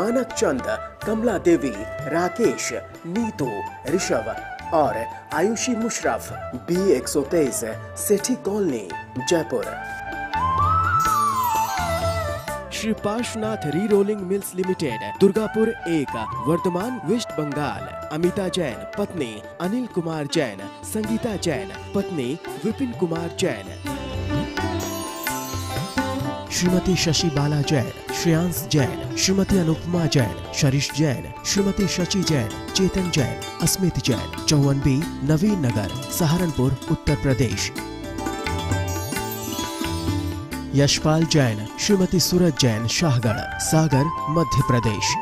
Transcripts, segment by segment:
मानक चंद, कमला देवी, राकेश, नीतू, ऋषभ और Ayushi Musharraf, B123, Sethi colony, Jaipur. Shri Parshwanath re rolling mills limited, Durgapur 1, Bardhaman, West Bengal. Amita Jain, पत्नी अनिल कुमार जैन, संगीता जैन, पत्नी विपिन कुमार जैन। श्रीमती शशि बाला जैन, श्रेयांश जैन, श्रीमती अनुपमा जैन, शरीश जैन, श्रीमती शची जैन, चेतन जैन, अस्मित जैन, 54B, नवीन नगर, सहारनपुर, उत्तर प्रदेश। यशपाल जैन, श्रीमती सूरज जैन, शाहगढ़, सागर, मध्य प्रदेश।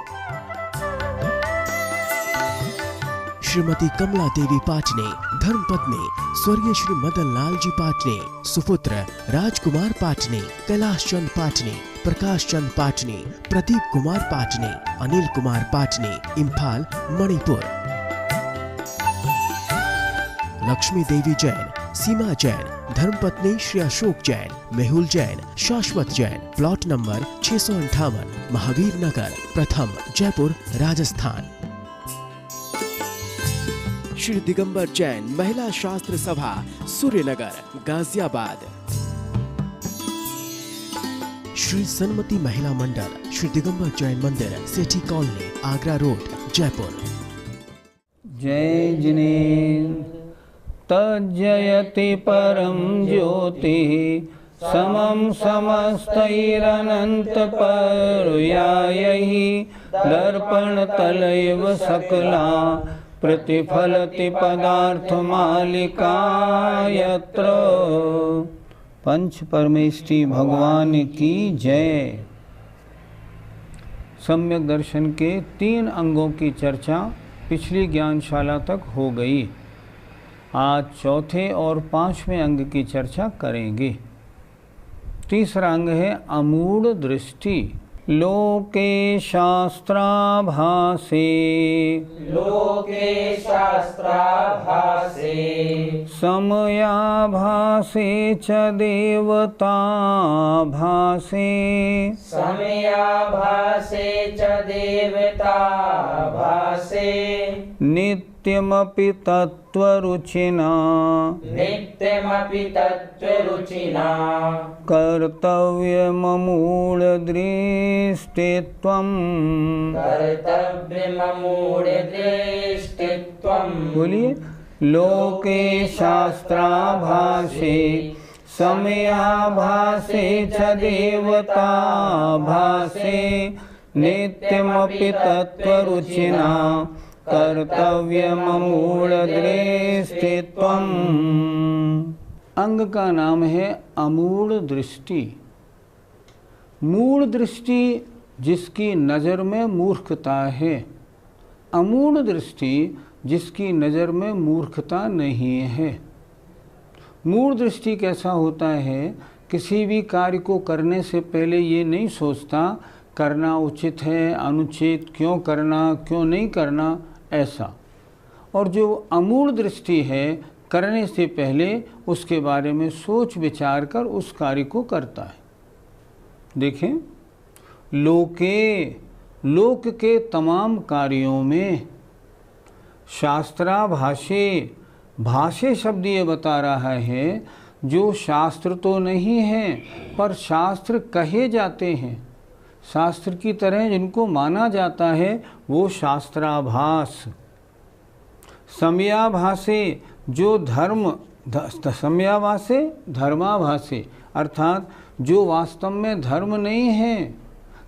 श्रीमती कमला देवी पाटनी, धर्मपत्नी स्वर्गीय श्री मदन लाल जी पाटनी, सुपुत्र राजकुमार पाटनी, कैलाश चंद पाटनी, प्रकाश चंद पाटनी, प्रदीप कुमार पाटनी, अनिल कुमार पाटनी, इम्फाल, मणिपुर। लक्ष्मी देवी जैन, सीमा जैन, धर्मपत्नी श्री अशोक जैन, मेहुल जैन, शाश्वत जैन, प्लॉट नंबर 658, महावीर नगर, प्रथम, जयपुर, राजस्थान। श्री दिगंबर जैन, महिला शास्त्र सभा, सूर्यनगर, गाजियाबाद। श्री सन्मति महिला मंडल, श्री दिगंबर जैन मंदिर, सेठी कॉलोनी, आगरा रोड, जयपुर। जय जिनेन्द्र तज्जयति परम ज्योतिः समं समस्तैरनंत पर्यायैः दर्पणतलैव सकला प्रतिफलति पदार्थमालिका यत्र। पंच परमेष्टि भगवान की जय। सम्यक दर्शन के 3 अंगों की चर्चा पिछली ज्ञानशाला तक हो गई। आज चौथे और 5वें अंग की चर्चा करेंगे। तीसरा अंग है अमूढ़ दृष्टि। लोके शास्त्राभासे, लोके शास्त्राभासे, समयाभासे च देवताभासे, समयाभासे च देवताभासे, नित्यमपि तत्त्वरुचिना, नित्यमपि तत्त्वरुचिना, कर्तव्यममूढदृष्टित्वम्, कर्तव्यममूढदृष्टित्वम्। बोलिए। लोके शास्त्राभासे, समयाभासे च देवताभासे, नित्यमपि तत्त्वरुचिना, कर्तव्यममूढदृष्टित्वम्। अंग का नाम है अमूढ़ दृष्टि। मूढ़ दृष्टि जिसकी नज़र में मूर्खता है, अमूढ़ दृष्टि जिसकी नज़र में मूर्खता नहीं है। मूढ़ दृष्टि कैसा होता है? किसी भी कार्य को करने से पहले ये नहीं सोचता करना उचित है, अनुचित, क्यों करना, क्यों नहीं करना, ऐसा। और जो अमूढ़ दृष्टि है, करने से पहले उसके बारे में सोच विचार कर उस कार्य को करता है। देखें, लोक के तमाम कार्यों में शास्त्राभाषे, भाषे शब्द ये बता रहा है जो शास्त्र तो नहीं है पर शास्त्र कहे जाते हैं, शास्त्र की तरह जिनको माना जाता है वो शास्त्राभास। समयाभासे जो समयाभासे धर्माभासे, अर्थात जो वास्तव में धर्म नहीं है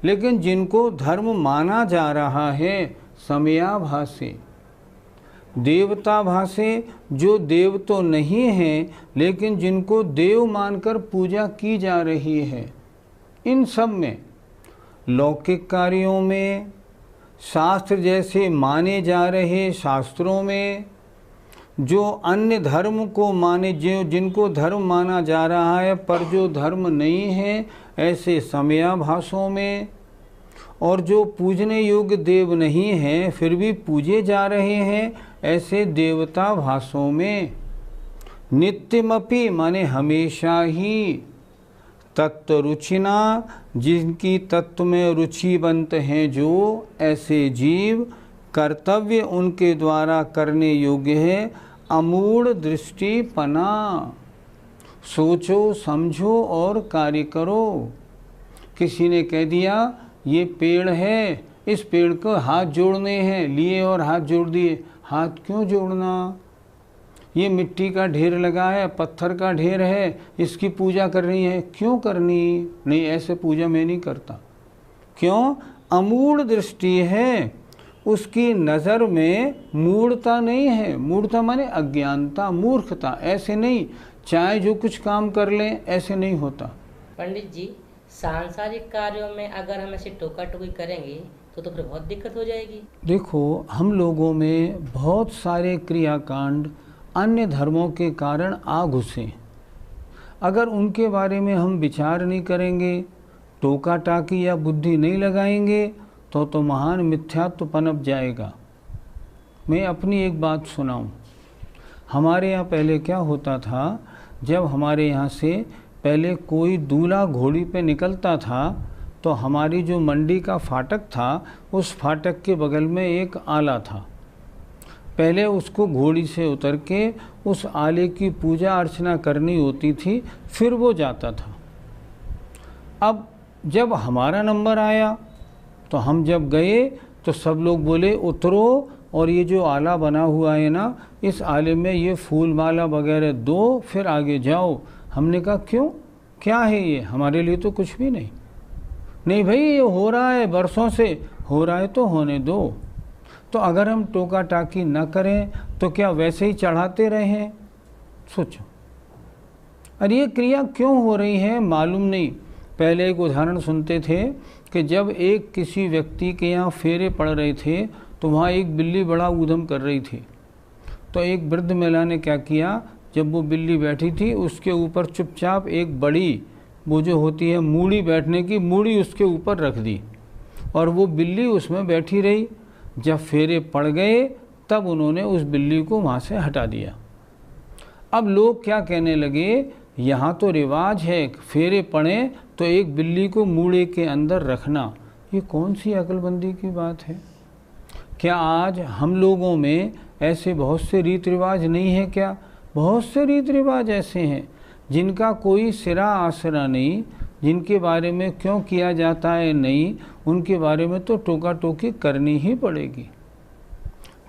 लेकिन जिनको धर्म माना जा रहा है, समयाभासे। देवताभासे जो देव तो नहीं है लेकिन जिनको देव मानकर पूजा की जा रही है। इन सब में, लौकिक कार्यों में, शास्त्र जैसे माने जा रहे शास्त्रों में, जो अन्य धर्म को माने, जो जिनको धर्म माना जा रहा है पर जो धर्म नहीं है, ऐसे समयाभासों में, और जो पूजने योग्य देव नहीं हैं फिर भी पूजे जा रहे हैं, ऐसे देवता भासों में। नित्यमपि माने हमेशा ही, तत्व रुचिना, जिनकी तत्व में रुचिवंत हैं जो ऐसे जीव, कर्तव्य उनके द्वारा करने योग्य है अमूढ़ दृष्टि पना। सोचो समझो और कार्य करो। किसी ने कह दिया ये पेड़ है, इस पेड़ को हाथ जोड़ने हैं, लिए और हाथ जोड़ दिए। हाथ क्यों जोड़ना? ये मिट्टी का ढेर लगा है, पत्थर का ढेर है, इसकी पूजा करनी है, क्यों करनी? नहीं, ऐसे पूजा मैं नहीं करता। क्यों? अमूढ़ दृष्टि है, उसकी नज़र में मूढ़ता नहीं है। मूढ़ता माने अज्ञानता, मूर्खता। ऐसे नहीं चाहे जो कुछ काम कर लें, ऐसे नहीं होता। पंडित जी, सांसारिक कार्यों में अगर हम ऐसे टोका टोकी करेंगे तो फिर बहुत दिक्कत हो जाएगी। देखो, हम लोगों में बहुत सारे क्रियाकांड अन्य धर्मों के कारण आ घुसे। अगर उनके बारे में हम विचार नहीं करेंगे, टोका टाकी या बुद्धि नहीं लगाएंगे तो महान मिथ्यात्व पनप जाएगा। मैं अपनी एक बात सुनाऊं। हमारे यहाँ पहले क्या होता था, जब हमारे यहाँ से पहले कोई दूल्हा घोड़ी पे निकलता था तो हमारी जो मंडी का फाटक था, उस फाटक के बगल में एक आला था। पहले उसको घोड़ी से उतर के उस आले की पूजा अर्चना करनी होती थी, फिर वो जाता था। अब जब हमारा नंबर आया तो हम जब गए तो सब लोग बोले उतरो और ये जो आला बना हुआ है ना, इस आले में ये फूल माला वगैरह दो, फिर आगे जाओ। हमने कहा क्यों, क्या है ये? हमारे लिए तो कुछ भी नहीं। नहीं भाई, ये हो रहा है, बरसों से हो रहा है तो होने दो। तो अगर हम टोका टाकी न करें तो क्या वैसे ही चढ़ाते रहें? सोचो, अरे ये क्रिया क्यों हो रही है मालूम नहीं। पहले एक उदाहरण सुनते थे कि जब एक किसी व्यक्ति के यहाँ फेरे पड़ रहे थे तो वहाँ एक बिल्ली बड़ा ऊधम कर रही थी। तो एक वृद्ध महिला ने क्या किया, जब वो बिल्ली बैठी थी उसके ऊपर चुपचाप एक बड़ी, वो जो होती है मूड़ी बैठने की, मूड़ी उसके ऊपर रख दी और वो बिल्ली उसमें बैठी रही। जब फेरे पड़ गए तब उन्होंने उस बिल्ली को वहाँ से हटा दिया। अब लोग क्या कहने लगे, यहाँ तो रिवाज है फेरे पड़े तो एक बिल्ली को मूड़े के अंदर रखना। ये कौन सी अक्लमंदी की बात है? क्या आज हम लोगों में ऐसे बहुत से रीत रिवाज नहीं है क्या? बहुत से रीत रिवाज ऐसे हैं जिनका कोई सिरा आसरा नहीं, जिनके बारे में क्यों किया जाता है नहीं, उनके बारे में तो टोका टोकी करनी ही पड़ेगी।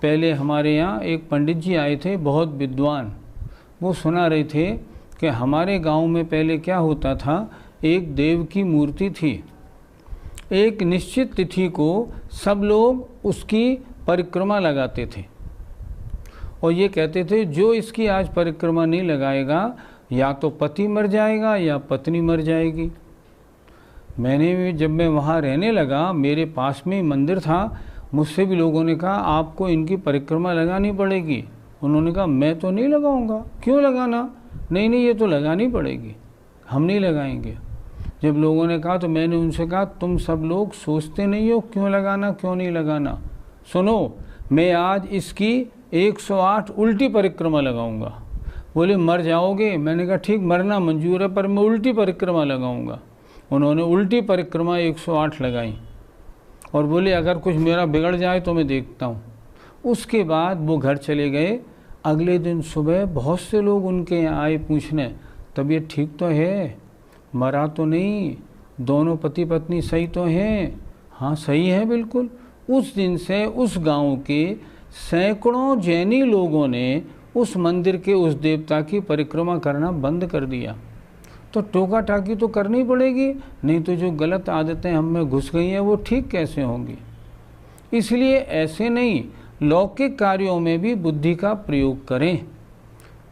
पहले हमारे यहाँ एक पंडित जी आए थे, बहुत विद्वान। वो सुना रहे थे कि हमारे गांव में पहले क्या होता था, एक देव की मूर्ति थी। एक निश्चित तिथि को सब लोग उसकी परिक्रमा लगाते थे और ये कहते थे जो इसकी आज परिक्रमा नहीं लगाएगा या तो पति मर जाएगा या पत्नी मर जाएगी। मैंने भी जब मैं वहाँ रहने लगा, मेरे पास में मंदिर था, मुझसे भी लोगों ने कहा आपको इनकी परिक्रमा लगानी पड़ेगी। उन्होंने कहा मैं तो नहीं लगाऊंगा। क्यों लगाना? नहीं नहीं, ये तो लगानी पड़ेगी, हम नहीं लगाएंगे। जब लोगों ने कहा तो मैंने उनसे कहा तुम सब लोग सोचते नहीं हो क्यों लगाना क्यों नहीं लगाना। सुनो, मैं आज इसकी 108 उल्टी परिक्रमा लगाऊंगा। बोले मर जाओगे? मैंने कहा ठीक, मरना मंजूर है पर मैं उल्टी परिक्रमा लगाऊंगा। उन्होंने उल्टी परिक्रमा 108 लगाई और बोले अगर कुछ मेरा बिगड़ जाए तो मैं देखता हूँ। उसके बाद वो घर चले गए। अगले दिन सुबह बहुत से लोग उनके यहाँ आए पूछने तबीयत ठीक तो है, मरा तो नहीं, दोनों पति पत्नी सही तो हैं? हाँ सही है बिल्कुल। उस दिन से उस गांव के सैकड़ों जैनी लोगों ने उस मंदिर के उस देवता की परिक्रमा करना बंद कर दिया। तो टोका टाकी तो करनी पड़ेगी, नहीं तो जो गलत आदतें हम में घुस गई हैं वो ठीक कैसे होंगी। इसलिए ऐसे नहीं, लौकिक कार्यों में भी बुद्धि का प्रयोग करें।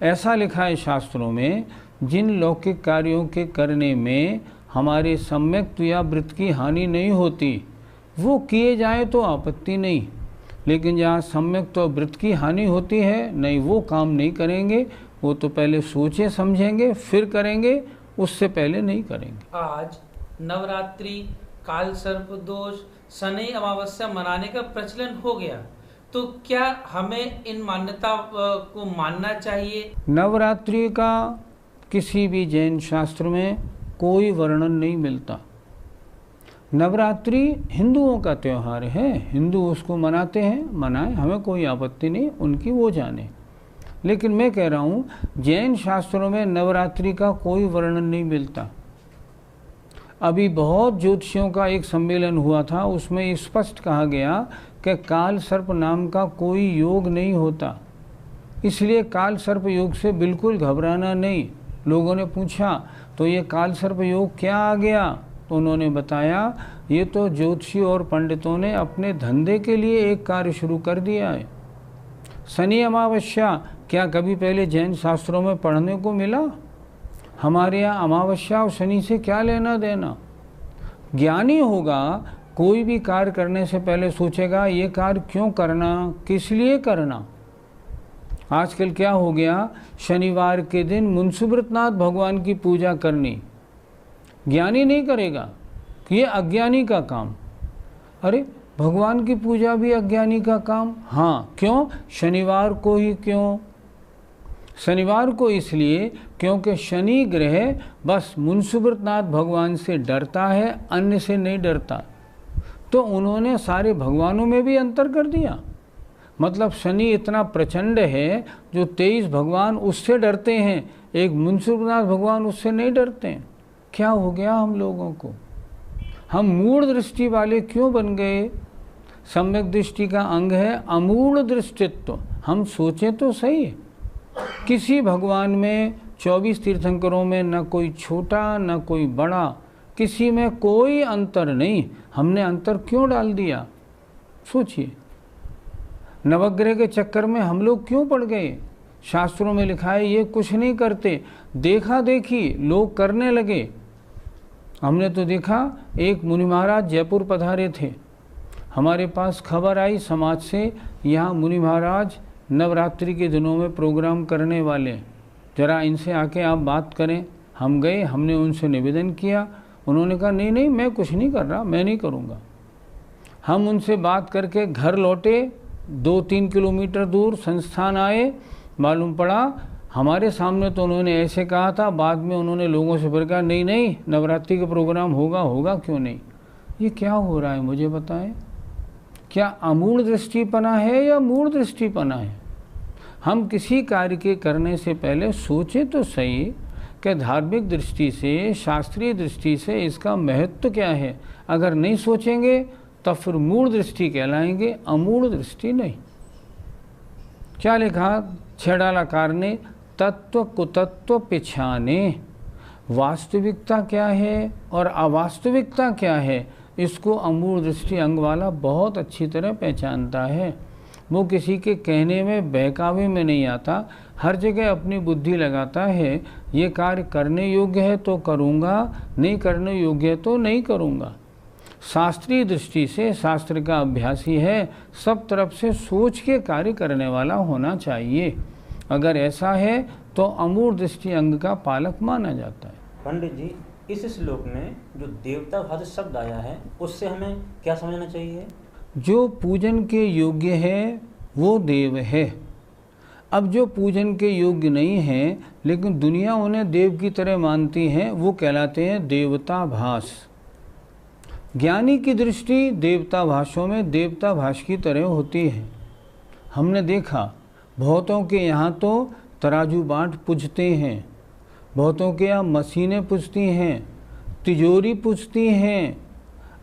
ऐसा लिखा है शास्त्रों में, जिन लौकिक कार्यों के करने में हमारे सम्यक्त्व या वृत्त की हानि नहीं होती वो किए जाए तो आपत्ति नहीं, लेकिन जहाँ सम्यक्त्व और वृत्त की हानि होती है नहीं, वो काम नहीं करेंगे। वो तो पहले सोचे समझेंगे फिर करेंगे, उससे पहले नहीं करेंगे। आज नवरात्रि, काल सर्प दोष, शनि अमावस्या मनाने का प्रचलन हो गया, तो क्या हमें इन मान्यता को मानना चाहिए? नवरात्रि का किसी भी जैन शास्त्र में कोई वर्णन नहीं मिलता। नवरात्रि हिंदुओं का त्यौहार है, हिंदू उसको मनाते हैं, मनाएं, हमें कोई आपत्ति नहीं, उनकी वो जाने। लेकिन मैं कह रहा हूँ जैन शास्त्रों में नवरात्रि का कोई वर्णन नहीं मिलता। अभी बहुत ज्योतिषियों का एक सम्मेलन हुआ था, उसमें स्पष्ट कहा गया कि काल सर्प नाम का कोई योग नहीं होता, इसलिए काल सर्प योग से बिल्कुल घबराना नहीं। लोगों ने पूछा तो ये काल सर्प योग क्या आ गया, तो उन्होंने बताया ये तो ज्योतिषी और पंडितों ने अपने धंधे के लिए एक कार्य शुरू कर दिया है। शनि अमावस्या क्या कभी पहले जैन शास्त्रों में पढ़ने को मिला? हमारे यहाँ अमावस्या और शनि से क्या लेना देना? ज्ञानी होगा, कोई भी कार्य करने से पहले सोचेगा ये कार्य क्यों करना, किस लिए करना। आजकल क्या हो गया, शनिवार के दिन मुंशीव्रतनाथ भगवान की पूजा करनी, ज्ञानी नहीं करेगा कि ये अज्ञानी का काम। अरे भगवान की पूजा भी अज्ञानी का काम? हाँ, क्यों? शनिवार को ही क्यों? शनिवार को इसलिए क्योंकि शनि ग्रह बस मुंशीव्रतनाथ भगवान से डरता है, अन्य से नहीं डरता। तो उन्होंने सारे भगवानों में भी अंतर कर दिया। मतलब शनि इतना प्रचंड है जो 23 भगवान उससे डरते हैं, एक मुंशीव्रतनाथ भगवान उससे नहीं डरते हैं। क्या हो गया हम लोगों को? हम मूढ़ दृष्टि वाले क्यों बन गए? सम्यक दृष्टि का अंग है अमूढ़ दृष्टित्व। हम सोचें तो सही, किसी भगवान में 24 तीर्थंकरों में न कोई छोटा न कोई बड़ा, किसी में कोई अंतर नहीं। हमने अंतर क्यों डाल दिया? सोचिए, नवग्रह के चक्कर में हम लोग क्यों पड़ गए? शास्त्रों में लिखा है ये कुछ नहीं करते, देखा देखी लोग करने लगे। हमने तो देखा, एक मुनि महाराज जयपुर पधारे थे, हमारे पास खबर आई समाज से, यहाँ मुनि महाराज नवरात्रि के दिनों में प्रोग्राम करने वाले, ज़रा इनसे आके आप बात करें। हम गए, हमने उनसे निवेदन किया, उन्होंने कहा नहीं नहीं मैं कुछ नहीं कर रहा, मैं नहीं करूँगा। हम उनसे बात करके घर लौटे, 2-3 किलोमीटर दूर संस्थान आए, मालूम पड़ा हमारे सामने तो उन्होंने ऐसे कहा था, बाद में उन्होंने लोगों से फिर कहा नहीं नहीं नवरात्रि का प्रोग्राम होगा क्यों नहीं। ये क्या हो रहा है मुझे बताएं? क्या अमूढ़ दृष्टिपना है या मूढ़ दृष्टिपना है? हम किसी कार्य के करने से पहले सोचें तो सही कि धार्मिक दृष्टि से, शास्त्रीय दृष्टि से इसका महत्व क्या है। अगर नहीं सोचेंगे तब फिर मूढ़ दृष्टि कहलाएंगे, अमूढ़ दृष्टि नहीं। क्या लिखा छेड़ालाकार ने? तत्व कुतत्व पिछाने। वास्तविकता क्या है और अवास्तविकता क्या है, इसको अमूढ़ दृष्टि अंग वाला बहुत अच्छी तरह पहचानता है। वो किसी के कहने में, बहकावे में नहीं आता, हर जगह अपनी बुद्धि लगाता है। ये कार्य करने योग्य है तो करूँगा, नहीं करने योग्य है तो नहीं करूँगा। शास्त्रीय दृष्टि से शास्त्र का अभ्यासी है, सब तरफ से सोच के कार्य करने वाला होना चाहिए। अगर ऐसा है तो अमूढ़ दृष्टि अंग का पालक माना जाता है। पंडित जी, इस श्लोक में जो देवता भाषा शब्द आया है उससे हमें क्या समझना चाहिए? जो पूजन के योग्य है वो देव है। अब जो पूजन के योग्य नहीं है लेकिन दुनिया उन्हें देव की तरह मानती है, वो कहलाते हैं देवता भास। ज्ञानी की दृष्टि देवता भाषों में देवता भाष की तरह होती है। हमने देखा बहुतों के यहाँ तो तराजू बाट पूजते हैं, बहुतों के यहाँ मशीनें पूजती हैं, तिजोरी पूजती हैं,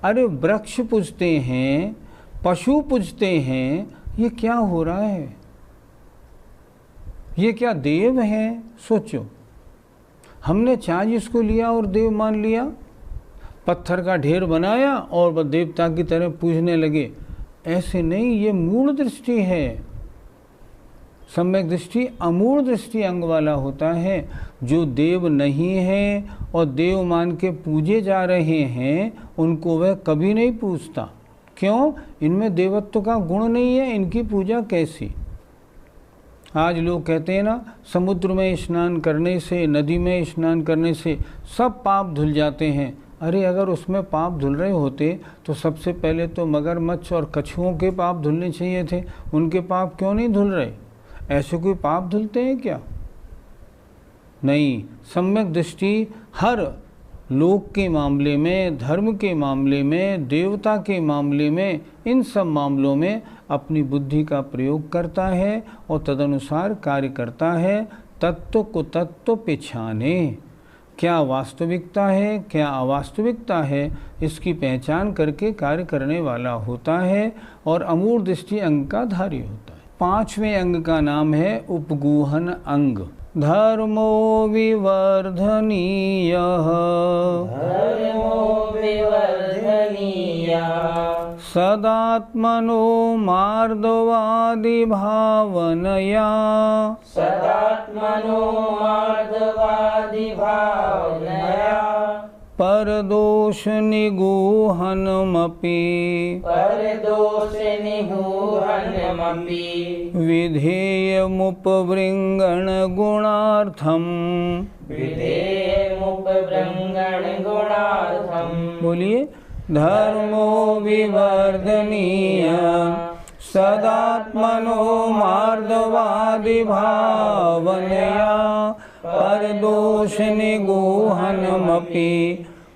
अरे वृक्ष पूजते हैं, पशु पूजते हैं। ये क्या हो रहा है? ये क्या देव हैं? सोचो, हमने चार्ज इसको लिया और देव मान लिया, पत्थर का ढेर बनाया और वह देवता की तरह पूजने लगे। ऐसे नहीं, ये मूढ़ दृष्टि है। सम्यक दृष्टि अमूढ़ दृष्टि अंग वाला होता है। जो देव नहीं है और देव मान के पूजे जा रहे हैं उनको वह कभी नहीं पूजता। क्यों? इनमें देवत्व का गुण नहीं है, इनकी पूजा कैसी। आज लोग कहते हैं ना, समुद्र में स्नान करने से, नदी में स्नान करने से सब पाप धुल जाते हैं। अरे अगर उसमें पाप धुल रहे होते तो सबसे पहले तो मगरमच्छ और कछुओं के पाप धुलने चाहिए थे, उनके पाप क्यों नहीं धुल रहे? ऐसे कोई पाप धुलते हैं क्या? नहीं। सम्यक दृष्टि हर लोक के मामले में, धर्म के मामले में, देवता के मामले में, इन सब मामलों में अपनी बुद्धि का प्रयोग करता है और तदनुसार कार्य करता है। तत्व को तत्व पहचाने, क्या वास्तविकता है क्या अवास्तविकता है इसकी पहचान करके कार्य करने वाला होता है और अमूढ़ दृष्टि अंग का धारी होता है। 5वें अंग का नाम है उपगूहन अंग। धर्मो विवर्धनीयः धर्मो विवर्धनीयः सदात्मनो मार्दवादि भावनया सदात्मनो मार्दवादि भावनया परदोष निगूहनमपि परदोष निगूहनमपि विधेयमुपवृङ्गण गुणार्थम्। विधेयमुपवृङ्गण गुणार्थम्। बोलिए, धर्मो विवर्धनीय सदात्मनो मार्दवादि भावनया परदोष निगूहनमपि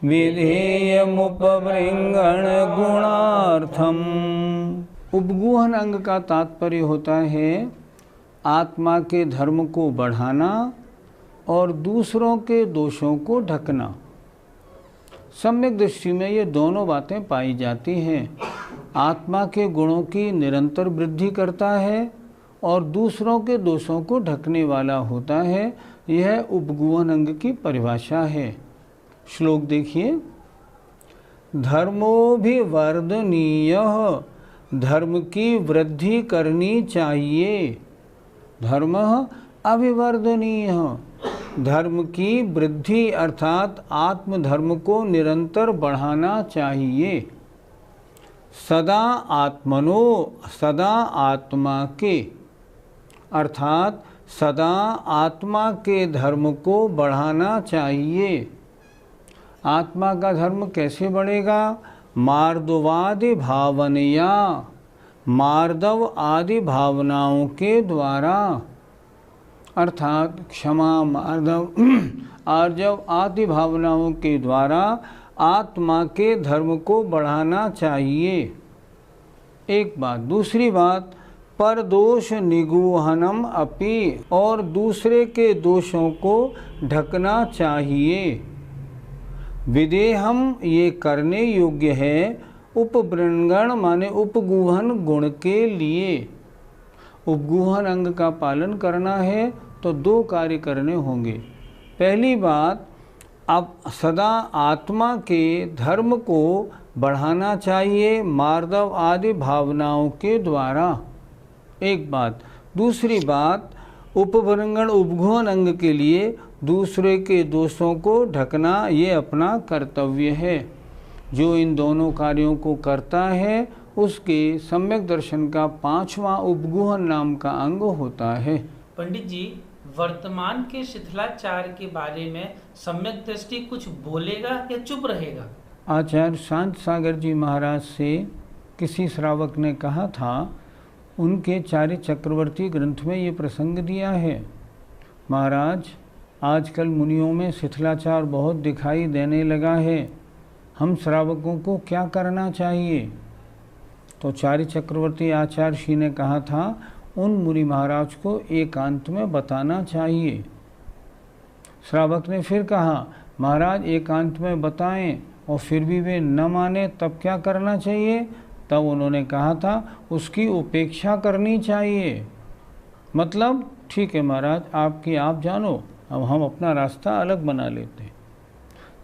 विधेयमुपवृङ्गण गुणार्थम। उपगूहन अंग का तात्पर्य होता है आत्मा के धर्म को बढ़ाना और दूसरों के दोषों को ढकना। सम्यक दृष्टि में ये दोनों बातें पाई जाती हैं। आत्मा के गुणों की निरंतर वृद्धि करता है और दूसरों के दोषों को ढकने वाला होता है। यह उपगूहन अंग की परिभाषा है। श्लोक देखिए, धर्मो भी वर्धनीय, धर्म की वृद्धि करनी चाहिए। धर्म अभिवर्धनीय, धर्म की वृद्धि अर्थात आत्मधर्म को निरंतर बढ़ाना चाहिए। सदा आत्मनो, सदा आत्मा के अर्थात सदा आत्मा के धर्म को बढ़ाना चाहिए। आत्मा का धर्म कैसे बढ़ेगा? मार्दवादि भावनया, मार्दव आदि भावनाओं के द्वारा, अर्थात क्षमा, मार्दव, आर्जव आदि भावनाओं के द्वारा आत्मा के धर्म को बढ़ाना चाहिए। एक बात। दूसरी बात, पर दोष निगूहनम अपि, और दूसरे के दोषों को ढकना चाहिए। विदेहम, ये करने योग्य है। उपवृंगण माने उपगूहन गुण के लिए। उपगूहन अंग का पालन करना है तो दो कार्य करने होंगे। पहली बात, अब सदा आत्मा के धर्म को बढ़ाना चाहिए मार्दव आदि भावनाओं के द्वारा, एक बात। दूसरी बात, उपवृंगण उपगूहन अंग के लिए दूसरे के दोषों को ढकना ये अपना कर्तव्य है। जो इन दोनों कार्यों को करता है उसके सम्यक दर्शन का 5वां उपगूहन नाम का अंग होता है। पंडित जी, वर्तमान के शिथिलाचार के बारे में सम्यक दृष्टि कुछ बोलेगा या चुप रहेगा? आचार्य शांत सागर जी महाराज से किसी श्रावक ने कहा था, उनके चार्य चक्रवर्ती ग्रंथ में ये प्रसंग दिया है, महाराज आजकल मुनियों में शिथिलाचार बहुत दिखाई देने लगा है, हम श्रावकों को क्या करना चाहिए? तो चार्य चक्रवर्ती आचार्य श्री ने कहा था, उन मुनि महाराज को एकांत में बताना चाहिए। श्रावक ने फिर कहा, महाराज एकांत में बताएं, और फिर भी वे न माने तब क्या करना चाहिए? तब उन्होंने कहा था, उसकी उपेक्षा करनी चाहिए। मतलब ठीक है महाराज, आपकी आप जानो, अब हम अपना रास्ता अलग बना लेते हैं।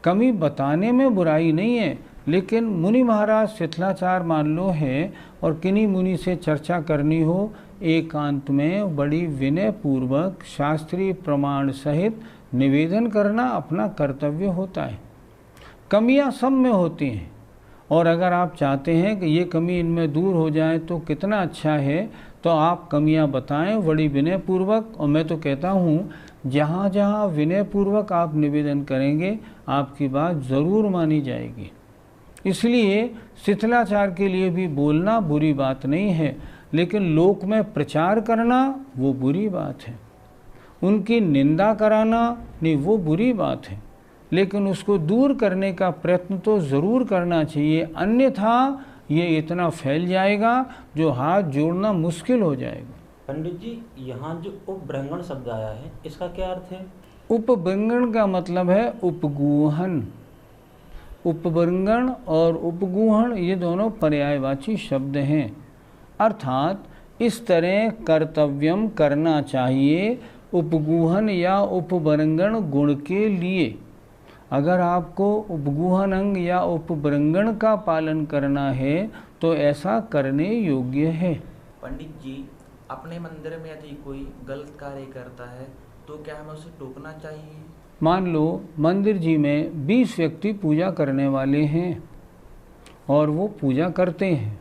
कमी बताने में बुराई नहीं है, लेकिन मुनि महाराज शिथिलाचार मान लो है और किन्हीं मुनि से चर्चा करनी हो, एकांत में बड़ी विनय पूर्वक शास्त्रीय प्रमाण सहित निवेदन करना अपना कर्तव्य होता है। कमियां सब में होती हैं, और अगर आप चाहते हैं कि ये कमी इनमें दूर हो जाए तो कितना अच्छा है, तो आप कमियां बताएं बड़ी विनय पूर्वक। और मैं तो कहता हूँ, जहाँ जहाँ विनय पूर्वक आप निवेदन करेंगे आपकी बात ज़रूर मानी जाएगी। इसलिए शिथिलाचार के लिए भी बोलना बुरी बात नहीं है, लेकिन लोक में प्रचार करना वो बुरी बात है। उनकी निंदा कराना नहीं, वो बुरी बात है। लेकिन उसको दूर करने का प्रयत्न तो ज़रूर करना चाहिए, अन्यथा ये इतना फैल जाएगा जो हाथ जोड़ना मुश्किल हो जाएगा। पंडित जी, यहाँ जो उपबृंगण शब्द आया है इसका क्या अर्थ है? उपबृंगण का मतलब है उपगूहन। उपबृंगण और उपगूहन ये दोनों पर्यायवाची शब्द हैं, अर्थात इस तरह कर्तव्यम करना चाहिए उपगूहन या उपबृंगण गुण के लिए। अगर आपको उपगूहन अंग या उपबृंगण का पालन करना है तो ऐसा करने योग्य है। पंडित जी, अपने मंदिर में यदि कोई गलत कार्य करता है तो क्या हमें उसे टोकना चाहिए? मान लो मंदिर जी में 20 व्यक्ति पूजा करने वाले हैं और वो पूजा करते हैं,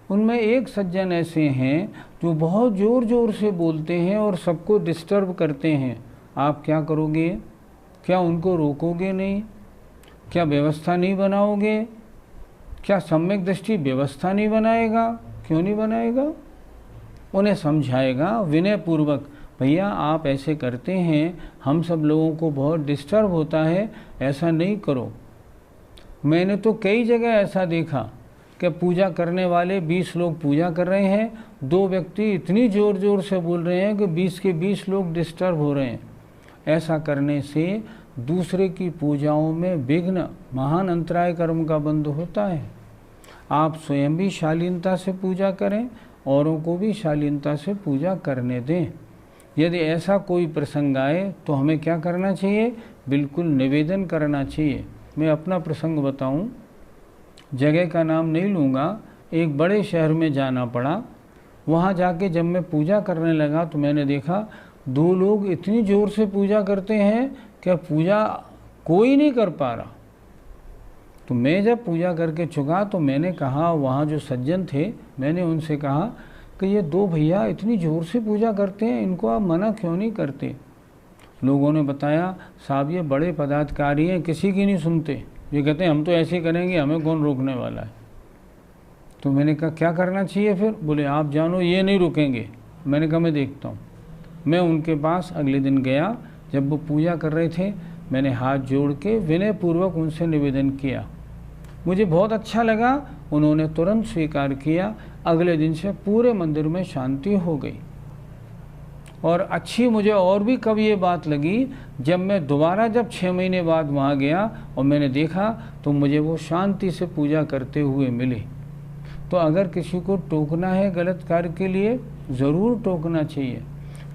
उनमें एक सज्जन ऐसे हैं जो बहुत ज़ोर ज़ोर से बोलते हैं और सबको डिस्टर्ब करते हैं। आप क्या करोगे? क्या उनको रोकोगे नहीं? क्या व्यवस्था नहीं बनाओगे? क्या सम्यक दृष्टि व्यवस्था नहीं बनाएगा? क्यों नहीं बनाएगा? उन्हें समझाएगा विनय पूर्वक, भैया आप ऐसे करते हैं, हम सब लोगों को बहुत डिस्टर्ब होता है, ऐसा नहीं करो। मैंने तो कई जगह ऐसा देखा कि पूजा करने वाले 20 लोग पूजा कर रहे हैं, 2 व्यक्ति इतनी ज़ोर ज़ोर से बोल रहे हैं कि 20 के 20 लोग डिस्टर्ब हो रहे हैं। ऐसा करने से दूसरे की पूजाओं में विघ्न, महान अंतराय कर्म का बंध होता है। आप स्वयं भी शालीनता से पूजा करें, औरों को भी शालीनता से पूजा करने दें। यदि ऐसा कोई प्रसंग आए तो हमें क्या करना चाहिए? बिल्कुल निवेदन करना चाहिए। मैं अपना प्रसंग बताऊं, जगह का नाम नहीं लूँगा, एक बड़े शहर में जाना पड़ा। वहाँ जाके जब मैं पूजा करने लगा तो मैंने देखा 2 लोग इतनी ज़ोर से पूजा करते हैं कि पूजा कोई नहीं कर पा रहा। तो मैं जब पूजा करके चुका तो मैंने कहा, वहाँ जो सज्जन थे, मैंने उनसे कहा कि ये 2 भैया इतनी ज़ोर से पूजा करते हैं, इनको आप मना क्यों नहीं करते? लोगों ने बताया, साहब ये बड़े पदाधिकारी हैं, किसी की नहीं सुनते, ये कहते हैं हम तो ऐसे ही करेंगे, हमें कौन रोकने वाला है। तो मैंने कहा क्या करना चाहिए फिर? बोले आप जानो, ये नहीं रुकेंगे। मैंने कहा मैं देखता हूँ। मैं उनके पास अगले दिन गया, जब वो पूजा कर रहे थे, मैंने हाथ जोड़ के विनयपूर्वक उनसे निवेदन किया। मुझे बहुत अच्छा लगा, उन्होंने तुरंत स्वीकार किया। अगले दिन से पूरे मंदिर में शांति हो गई। और अच्छी मुझे और भी कब ये बात लगी, जब मैं दोबारा जब 6 महीने बाद वहाँ गया और मैंने देखा तो मुझे वो शांति से पूजा करते हुए मिले। तो अगर किसी को टोकना है गलत कार्य के लिए, ज़रूर टोकना चाहिए,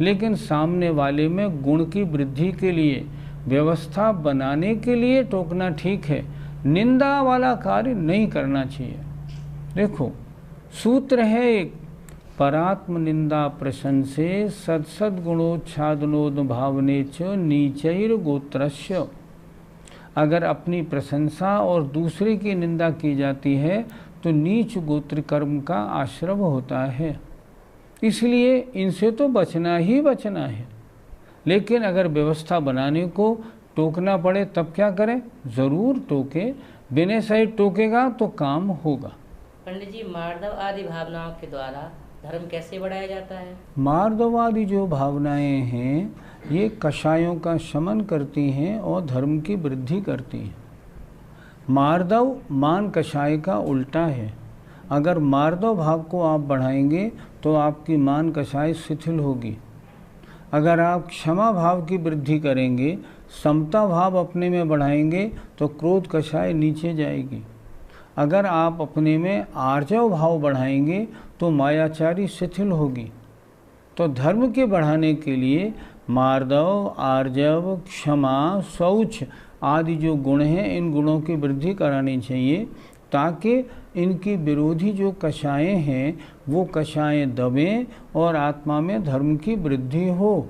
लेकिन सामने वाले में गुण की वृद्धि के लिए, व्यवस्था बनाने के लिए टोकना ठीक है। निंदा वाला कार्य नहीं करना चाहिए। देखो सूत्र है एक, परात्म निंदा प्रशंसे सत्सद गुणोच्छादनोद भावने च नीचैर गोत्रस्य। अगर अपनी प्रशंसा और दूसरे की निंदा की जाती है तो नीच गोत्र कर्म का आश्रव होता है, इसलिए इनसे तो बचना ही बचना है। लेकिन अगर व्यवस्था बनाने को टोकना पड़े तब क्या करें? ज़रूर टोके, बिना सही टोकेगा तो काम होगा। पंडित जी, मार्दव आदि भावनाओं के द्वारा धर्म कैसे बढ़ाया जाता है? मार्दवादी जो भावनाएं हैं ये कषायों का शमन करती हैं और धर्म की वृद्धि करती हैं। मार्दव मान कषाय का उल्टा है। अगर मार्दव भाव को आप बढ़ाएंगे तो आपकी मान कषाय शिथिल होगी। अगर आप क्षमा भाव की वृद्धि करेंगे, समता भाव अपने में बढ़ाएंगे तो क्रोध कषाय नीचे जाएगी। अगर आप अपने में आर्जव भाव बढ़ाएंगे तो मायाचारी शिथिल होगी। तो धर्म के बढ़ाने के लिए मार्दव, आर्जव, क्षमा, शौच आदि जो गुण हैं, इन गुणों की वृद्धि करानी चाहिए, ताकि इनकी विरोधी जो कषायें हैं वो कषायें दबें और आत्मा में धर्म की वृद्धि हो।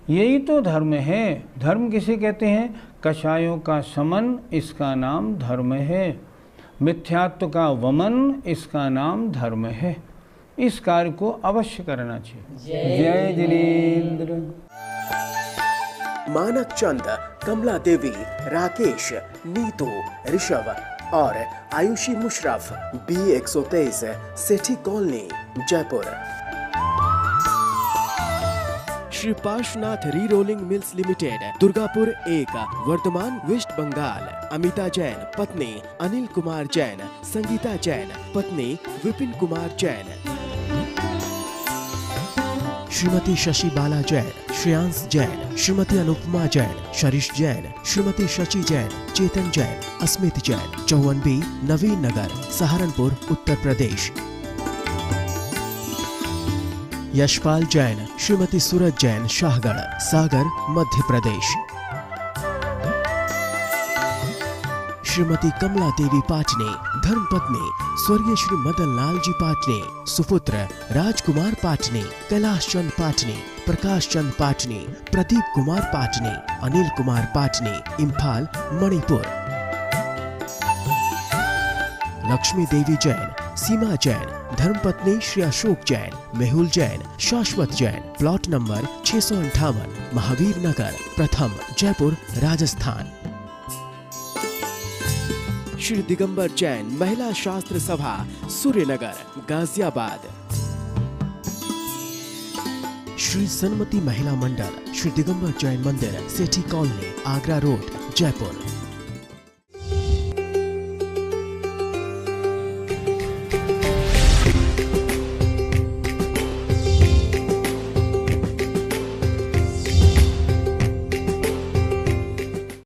यही तो धर्म है। धर्म किसे कहते हैं? कषायों का शमन, इसका नाम धर्म है। मिथ्यात्व का वमन, इसका नाम धर्म है। इस कार्य को अवश्य करना चाहिए। जय जिनेंद्र। मानक चंद, कमला देवी, राकेश, नीतू, ऋषभ और Ayushi Musharraf, B123, Sethi colony, Jaipur. Shri Parshwanath re rolling mills limited, Durgapur 1, Bardhaman, West Bengal. Amita Jain पत्नी अनिल कुमार जैन, संगीता जैन पत्नी विपिन कुमार जैन। श्रीमती शशि बाला जैन, श्रेयांश जैन, श्रीमती अनुपमा जैन, शरीश जैन, श्रीमती शशि जैन, चेतन जैन, अस्मित जैन, 54B नवीन नगर, सहारनपुर, उत्तर प्रदेश। यशपाल जैन, श्रीमती सूरज जैन, शाहगढ़, सागर, मध्य प्रदेश। श्रीमती कमला देवी पाटने, धर्मपत्नी स्वर्गीय श्री मदन लाल जी पाटने, सुपुत्र राजकुमार पाटने, कैलाश चंद पाटने, प्रकाश चंद पाटने, प्रदीप कुमार पाटने, अनिल कुमार पाटने, इम्फाल, मणिपुर। लक्ष्मी देवी जैन, सीमा जैन, धर्मपत्नी श्री अशोक जैन, मेहुल जैन, शाश्वत जैन, प्लॉट नंबर 658, महावीर नगर, प्रथम, जयपुर, राजस्थान। श्री दिगंबर जैन महिला शास्त्र सभा, सूर्यनगर, गाजियाबाद। श्री सन्मति महिला मंडल, श्री दिगंबर जैन मंदिर, सेठी कॉलोनी, आगरा रोड, जयपुर।